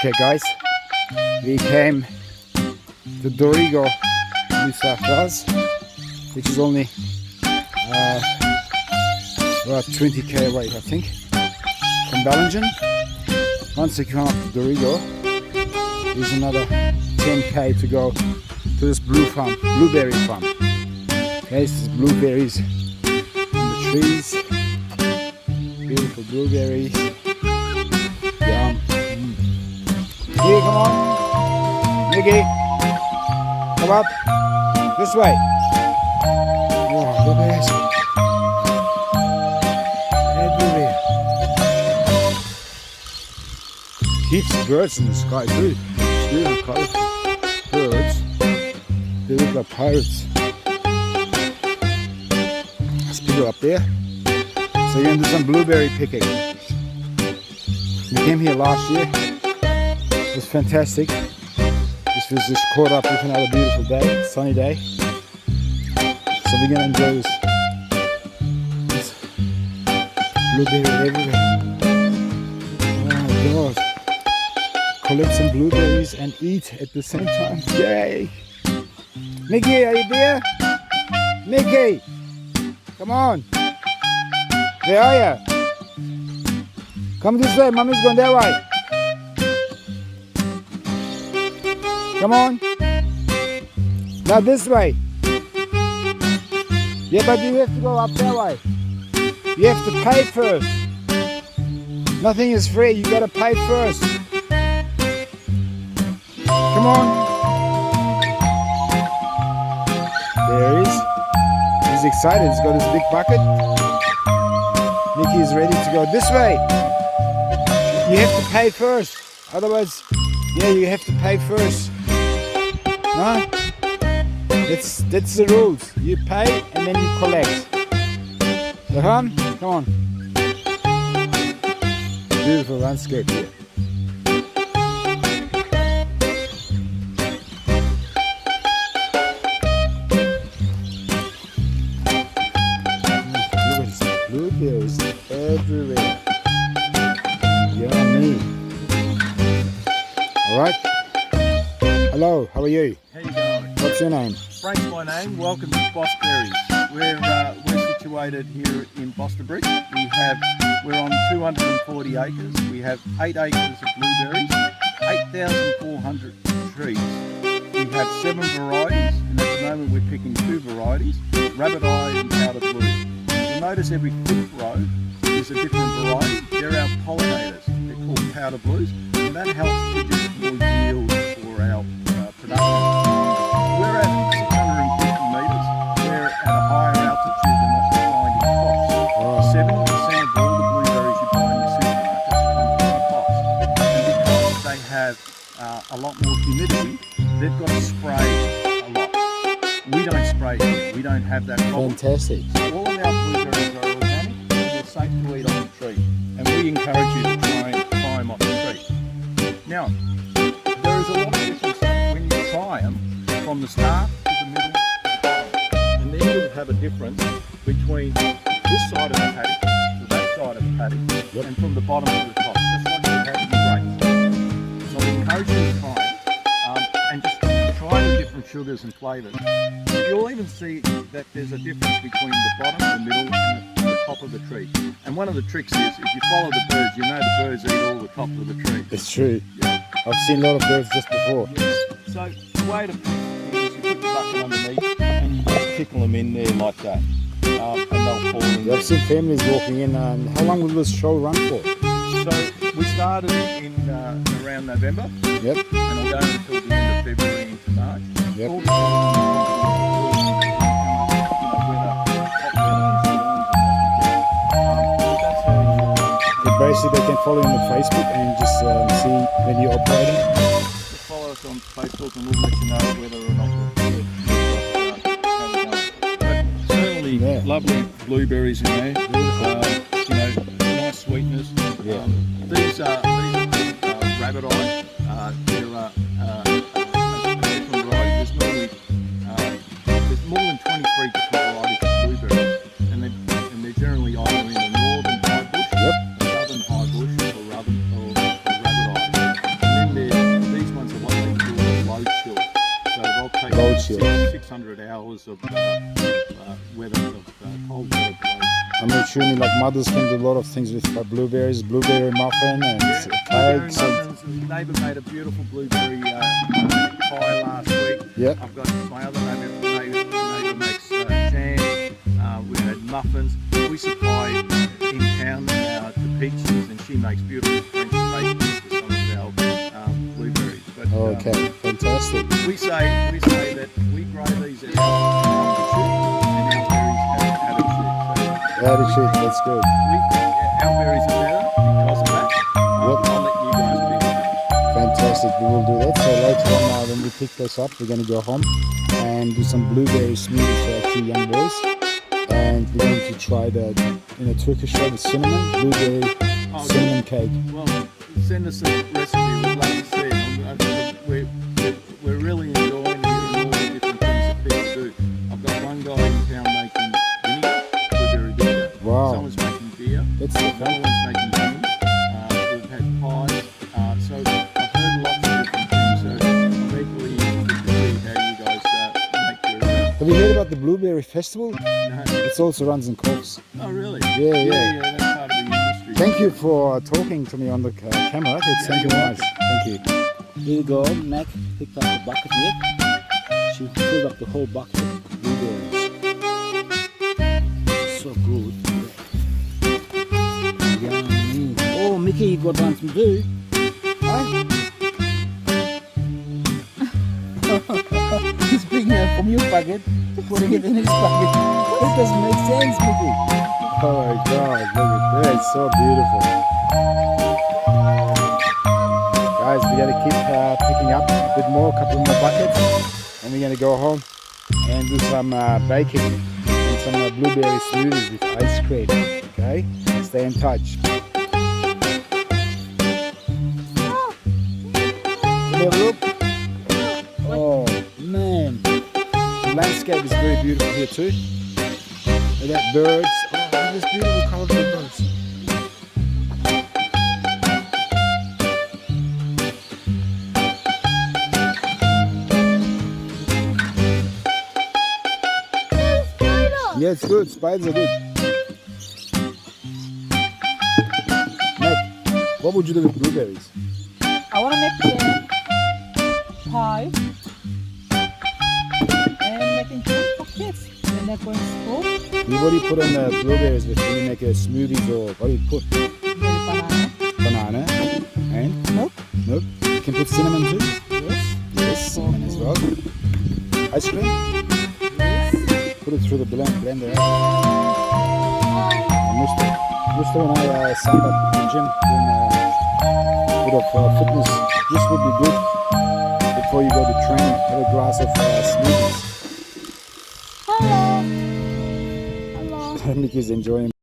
Okay guys, we came to Dorrigo, New South Wales, which is only about 20k away I think from Ballingen. Once you come up to Dorrigo, there's another 10k to go to this blueberry farm. Okay, this is blueberries on the trees, beautiful blueberries. Yum. Here, come on, Mickey, come up, this way. Wow, look at this. Everywhere. Heaps of birds in the sky too. It's really colorful. Birds. They look like pirates. There's people up there. So you're going to do some blueberry picking. We came here last year. It was fantastic. This was just caught up with another beautiful day, sunny day. So we're going to enjoy this blueberry everywhere. Oh my god. Collect some blueberries and eat at the same time. Yay! Mickey, are you there? Mickey! Come on! Where are you? Come this way, Mommy's going that way. Come on. Now this way. Yeah, but you have to go up that way. You have to pay first. Nothing is free, you gotta pay first. Come on. There he is. He's excited, he's got his big bucket. Mickey is ready to go this way. You have to pay first. Otherwise, yeah, you have to pay first. Huh? That's the rules. You pay and then you collect. So come on. Beautiful landscape here. Look at this blueberries everywhere. Yummy. Alright. Hello, how are you? How you going? What's your name? Frank's my name. Welcome to Boss Berries. We're situated here in Bostonbridge. We're on 240 acres. We have 8 acres of blueberries, 8,400 trees. We have 7 varieties, and at the moment we're picking 2 varieties, Rabbit Eye and Powder Blue. You'll notice every 5th row is a different variety. They're our pollinators. They're called Powder Blues, and that helps produce more yield for our production. We're at 650 metres. We're at a higher altitude than what we find in Cox. 70% of all the blueberries you buy in the supermarkets come from Cox. And because they have a lot more humidity, they've got to spray a lot. We don't spray here. We don't have that problem. Fantastic. So all of our blueberries are organic and they're safe to eat on the tree. And we encourage you to try and climb off the tree. Now, there is a lot of difference when you try them from the start to the middle to the bottom. And then you'll have a difference between this side of the paddock to that side of the paddock, and from the bottom to the top, just like you have in the grapes. So we encourage you to try it, and just try the different sugars and flavours. You'll even see that there's a difference between the bottom, the middle and the top of the tree. And one of the tricks is, if you follow the birds, you know the birds eat all the top of the tree. It's true. Yeah. I've seen a lot of birds just before. Yes. So the way to pick is you put the bucket underneath and you just tickle them in there like that, and they'll fall in. I've seen families walking in. How long will this show run for? So we started in around November. Yep. And I'll go until the end of February into March. Yep. All depends So basically, they can follow you on Facebook and just see when you're operating. Just follow us on Facebook and we'll let you know whether or not we're certainly lovely blueberries in there. Nice sweetness. Yeah. These are Rabbit Eye. They're a different variety. There's more than 23 different varieties of blueberries, and they're generally either in the northern high bush, the southern high bush, or rabbit eye. And then this year. 600 hours of weather, of cold weather below. I'm assuming like mothers can do a lot of things with blueberries, blueberry muffin and Blueberry cakes. And, muffins. The neighbour made a beautiful blueberry pie last week. yeah. I've got my other neighbour makes jam. We had muffins. We supply in town to Peaches, and she makes beautiful French pastries for some of our blueberries. But, Okay, fantastic. we say that we grow these at altitude and our berries at attitude. Attitude, that's good. So we think our berries are better because of that. I'll let you guys pick them. Fantastic, we will do that. So later on when we pick this up, we're going to go home and do some blueberry smoothies for our 2 young boys. And we're going to try the Turkish way with cinnamon, blueberry cinnamon cake. Well, send us a recipe. We'd love to see it. We're really enjoying hearing all the different things that people do. I've got one guy in town making vinegar, blueberry vinegar. Wow. Someone's making beer. That's Another one's making gin. We've had pies. So I've heard lots of different things. So I'm equally interested to see how you guys make your... Have you heard about the Blueberry Festival? No. It also runs in Corks. Oh, really? Yeah. That's part of the industry. Thank you for talking to me on the camera. It's Yeah, thank you you're nice. Thank you. Here you go, Mac picked up the bucket yet. She filled up the whole bucket of blueberries. So good. Yummy. Oh, Mickey, you got one to do. Huh? He's bringing it from your bucket, putting it in his bucket. That doesn't make sense, Mickey. Oh my God, look at that. It's so beautiful. Guys, we gotta keep picking up a bit more, a couple more buckets, and we're gonna go home and do some baking and some blueberry smoothies with ice cream. Okay, stay in touch. Have a look. Oh man, the landscape is very beautiful here too. Look at that birds. Oh, look at this beautiful colourful birds. Yeah, it's good. Spiders are good. Mac, what would you do with blueberries? I want to make jam, pie, and making food for kids when they're going to school. What do you put on the blueberries with when you make a smoothies, or what do you put? Maybe banana. Banana and Milk. milk. You can put cinnamon too. Yes. Yes, cinnamon as well. Ice cream. Yes. Put it through the blender. Musto and I signed up at the gym doing a bit of fitness. This would be good before you go to train. Have a glass of smoothies. Hello. Hello. Mickey's enjoying.